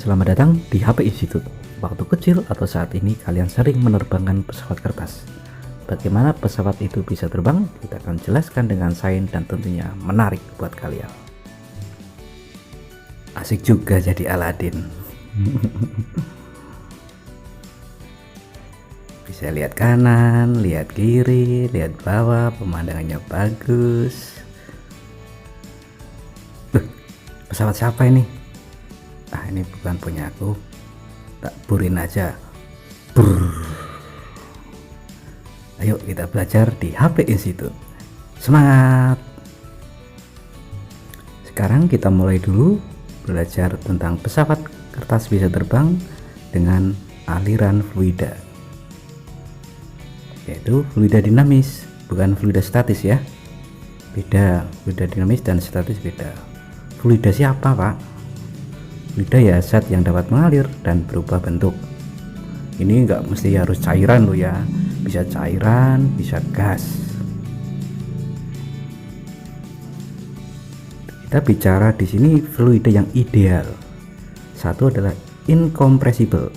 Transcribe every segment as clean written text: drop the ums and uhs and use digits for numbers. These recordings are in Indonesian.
Selamat datang di HP Institute. Waktu kecil atau saat ini kalian sering menerbangkan pesawat kertas. Bagaimana pesawat itu bisa terbang? Kita akan jelaskan dengan sains dan tentunya menarik buat kalian. Asik juga jadi Aladin. Bisa lihat kanan, lihat kiri, lihat bawah, pemandangannya bagus. Pesawat siapa ini? Ini bukan punya aku, tak burin aja. Brrr. Ayo kita belajar di HP Institute. Semangat! Sekarang kita mulai dulu belajar tentang pesawat kertas bisa terbang dengan aliran fluida, yaitu fluida dinamis, bukan fluida statis ya. Beda, fluida dinamis dan statis beda. Fluida siapa, Pak? Fluida ya zat yang dapat mengalir dan berubah bentuk. Ini enggak mesti harus cairan loh ya, bisa cairan, bisa gas. Kita bicara di sini fluida yang ideal. Satu adalah incompressible.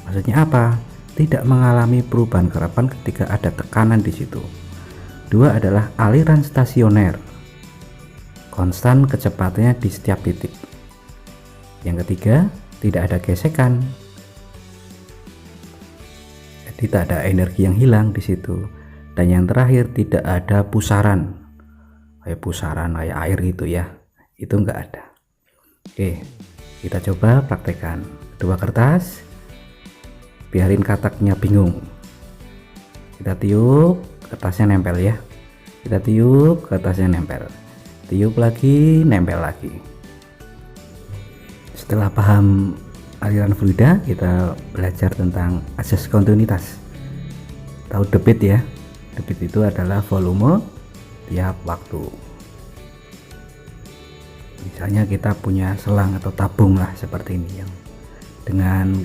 Maksudnya apa? Tidak mengalami perubahan gerakan ketika ada tekanan di situ. Dua adalah aliran stasioner, konstan kecepatannya di setiap titik. Yang ketiga, tidak ada gesekan, jadi tidak ada energi yang hilang di situ. Dan yang terakhir, tidak ada pusaran, kayak air itu ya, itu enggak ada. Oke, kita coba praktekkan. Dua kertas, biarin kataknya bingung. Kita tiup, kertasnya nempel ya. Kita tiup, kertasnya nempel. Tiup lagi, nempel lagi. Setelah paham aliran fluida, kita belajar tentang asas kontinuitas. Tahu debit ya? Debit itu adalah volume tiap waktu. Misalnya kita punya selang atau tabung lah seperti ini yang dengan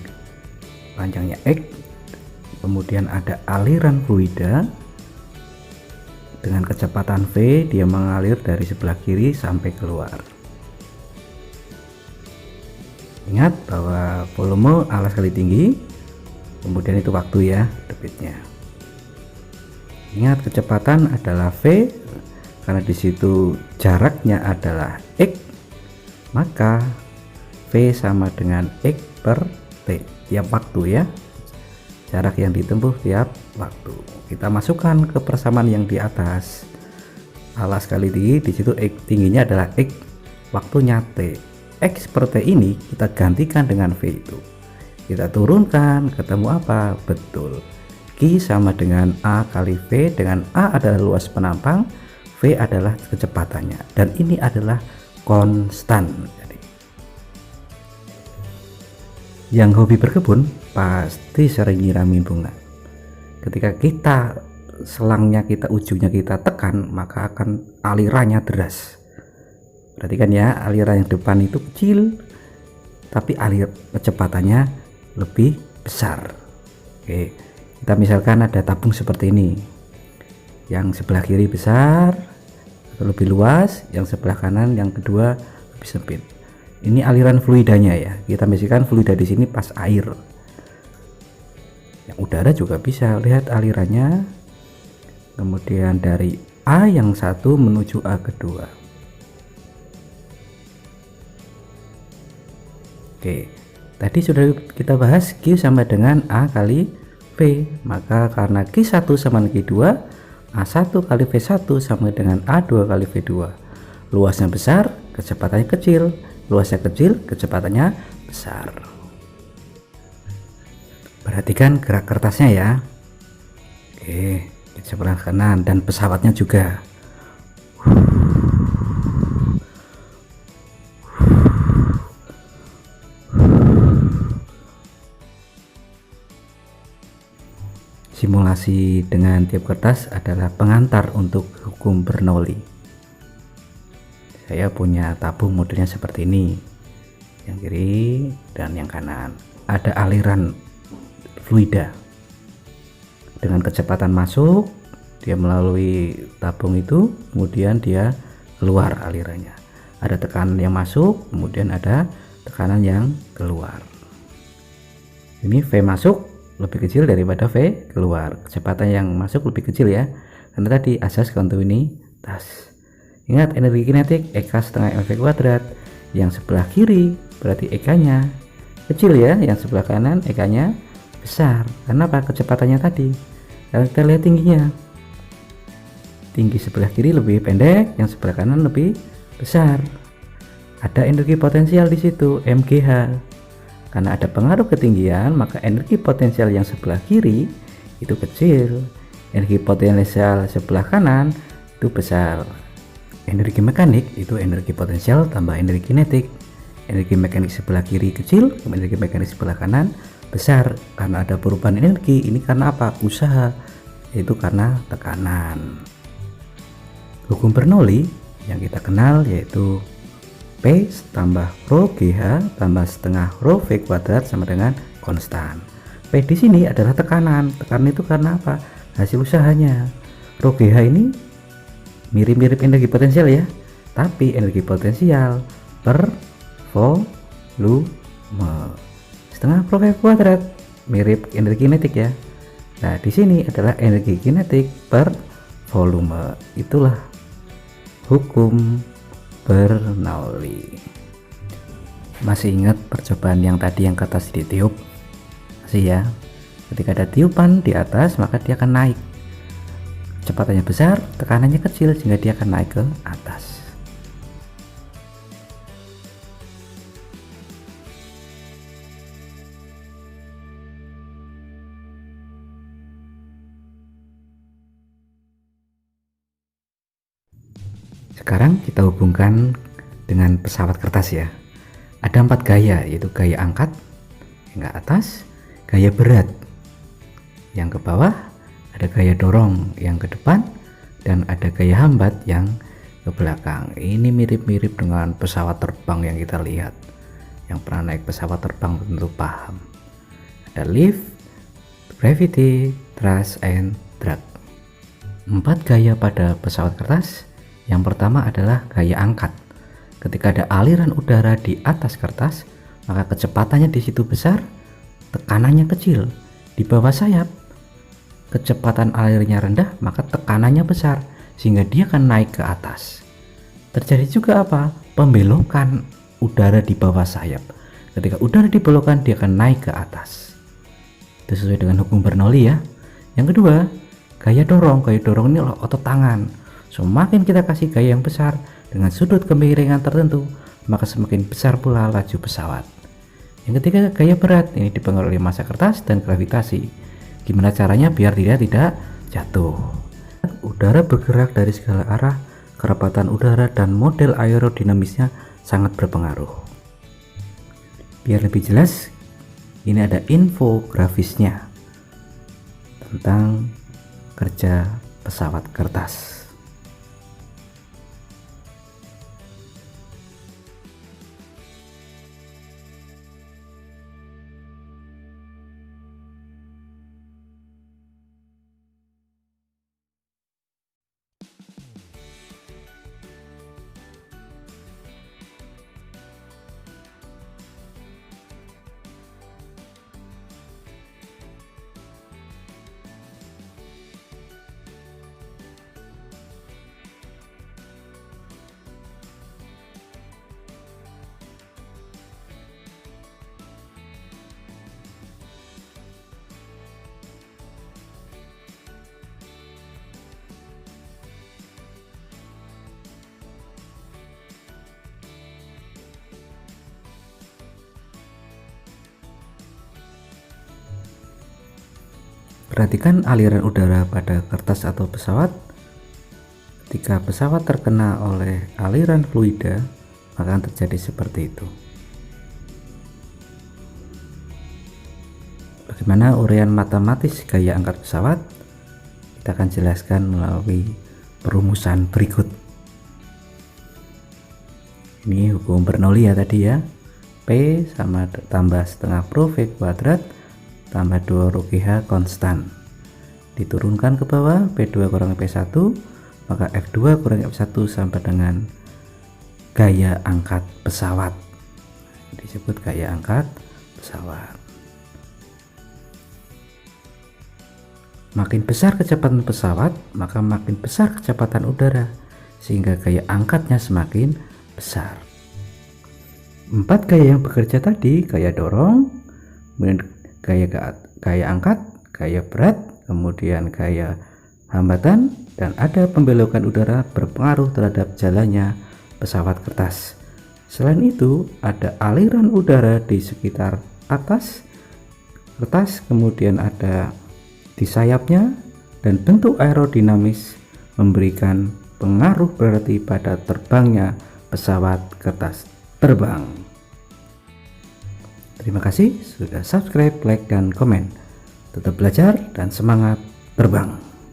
panjangnya X, kemudian ada aliran fluida dengan kecepatan V, dia mengalir dari sebelah kiri sampai keluar. Ingat bahwa volume alas kali tinggi, kemudian itu waktu ya, debitnya. Ingat kecepatan adalah V, karena di situ jaraknya adalah X, maka V sama dengan X per T tiap waktu ya. Jarak yang ditempuh tiap waktu. Kita masukkan ke persamaan yang di atas. Alas kali tinggi, di situ X tingginya adalah X, waktunya T. X per T ini kita gantikan dengan V itu. Kita turunkan, ketemu apa? Betul. Q sama dengan A kali V, dengan A adalah luas penampang, V adalah kecepatannya. Dan ini adalah konstan. Jadi, yang hobi berkebun pasti sering nyiramin bunga. Ketika kita selangnya ujungnya kita tekan, maka akan alirannya deras. Perhatikan ya, aliran yang depan itu kecil, tapi kecepatannya lebih besar. Oke, kita misalkan ada tabung seperti ini, yang sebelah kiri besar atau lebih luas, yang sebelah kanan yang kedua lebih sempit. Ini aliran fluidanya ya. Kita misalkan fluida di sini pas air. Yang udara juga bisa, lihat alirannya. Kemudian dari A yang satu menuju A kedua. Oke, tadi sudah kita bahas Q sama dengan A kali V, maka karena Q1 sama dengan Q2, A1 kali V1 sama dengan A2 kali V2. Luasnya besar, kecepatannya kecil, luasnya kecil, kecepatannya besar. Perhatikan gerak kertasnya ya. Oke, di sebelah kanan dan pesawatnya juga. Simulasi dengan tiup kertas adalah pengantar untuk hukum Bernoulli. Saya punya tabung modelnya seperti ini, yang kiri dan yang kanan. Ada aliran fluida dengan kecepatan masuk, dia melalui tabung itu, kemudian dia keluar alirannya. Ada tekanan yang masuk, kemudian ada tekanan yang keluar. Ini V masuk lebih kecil daripada V keluar. Kecepatan yang masuk lebih kecil ya, karena tadi asas kontinuitas. Ingat, energi kinetik EK setengah mv kuadrat. Yang sebelah kiri berarti EK-nya kecil ya, yang sebelah kanan EK-nya besar. Karena apa? Kecepatannya tadi. Kalau kita lihat tingginya, tinggi sebelah kiri lebih pendek, yang sebelah kanan lebih besar. Ada energi potensial di situ, MGH. Karena ada pengaruh ketinggian, maka energi potensial yang sebelah kiri itu kecil, energi potensial sebelah kanan itu besar. Energi mekanik itu energi potensial tambah energi kinetik. Energi mekanik sebelah kiri kecil, energi mekanik sebelah kanan besar. Karena ada perubahan energi, ini karena apa? Usaha, yaitu karena tekanan. Hukum Bernoulli yang kita kenal yaitu P tambah rho GH tambah setengah rho V kuadrat sama dengan konstan. P di sini adalah tekanan. Tekanan itu karena apa? Hasil usahanya. Rho GH ini mirip-mirip energi potensial ya, tapi energi potensial per volume. Setengah rho V kuadrat mirip energi kinetik ya. Nah, di sini adalah energi kinetik per volume. Itulah hukum Bernoulli. Masih ingat percobaan yang tadi yang ke atas ditiup? Masih ya? Ketika ada tiupan di atas, maka dia akan naik. Kecepatannya besar, tekanannya kecil, sehingga dia akan naik ke atas. Sekarang kita hubungkan dengan pesawat kertas ya. Ada 4 gaya, yaitu gaya angkat yang ke atas, gaya berat yang ke bawah, ada gaya dorong yang ke depan, dan ada gaya hambat yang ke belakang. Ini mirip-mirip dengan pesawat terbang yang kita lihat. Yang pernah naik pesawat terbang tentu paham. Ada lift, gravity, thrust, and drag. 4 gaya pada pesawat kertas. Yang pertama adalah gaya angkat. Ketika ada aliran udara di atas kertas, maka kecepatannya di situ besar, tekanannya kecil. Di bawah sayap, kecepatan alirnya rendah, maka tekanannya besar, sehingga dia akan naik ke atas. Terjadi juga apa? Pembelokan udara di bawah sayap. Ketika udara dibelokkan, dia akan naik ke atas. Itu sesuai dengan hukum Bernoulli ya. Yang kedua, gaya dorong. Gaya dorong ini otot tangan. Semakin kita kasih gaya yang besar dengan sudut kemiringan tertentu, maka semakin besar pula laju pesawat. Yang ketiga, gaya berat. Ini dipengaruhi oleh massa kertas dan gravitasi. Gimana caranya biar dia tidak jatuh? Udara bergerak dari segala arah, kerapatan udara dan model aerodinamisnya sangat berpengaruh. Biar lebih jelas, ini ada infografisnya tentang kerja pesawat kertas. Perhatikan aliran udara pada kertas atau pesawat. Ketika pesawat terkena oleh aliran fluida, maka akan terjadi seperti itu. Bagaimana uraian matematis gaya angkat pesawat? Kita akan jelaskan melalui perumusan berikut. Ini hukum Bernoulli ya tadi ya. P sama tambah setengah rho V kuadrat tambah 2 rho GH konstan. Diturunkan ke bawah, P2 kurang P1, maka F2 kurang F1 sampai dengan gaya angkat pesawat. disebut gaya angkat pesawat. Makin besar kecepatan pesawat, maka makin besar kecepatan udara, sehingga gaya angkatnya semakin besar. 4 gaya yang bekerja tadi, gaya dorong, kemudian gaya angkat, gaya berat, kemudian gaya hambatan, dan ada pembelokan udara berpengaruh terhadap jalannya pesawat kertas. Selain itu, ada aliran udara di sekitar atas kertas, kemudian ada di sayapnya, dan bentuk aerodinamis memberikan pengaruh berarti pada terbangnya pesawat kertas terbang. Terima kasih sudah subscribe, like, dan komen. Tetap belajar dan semangat terbang.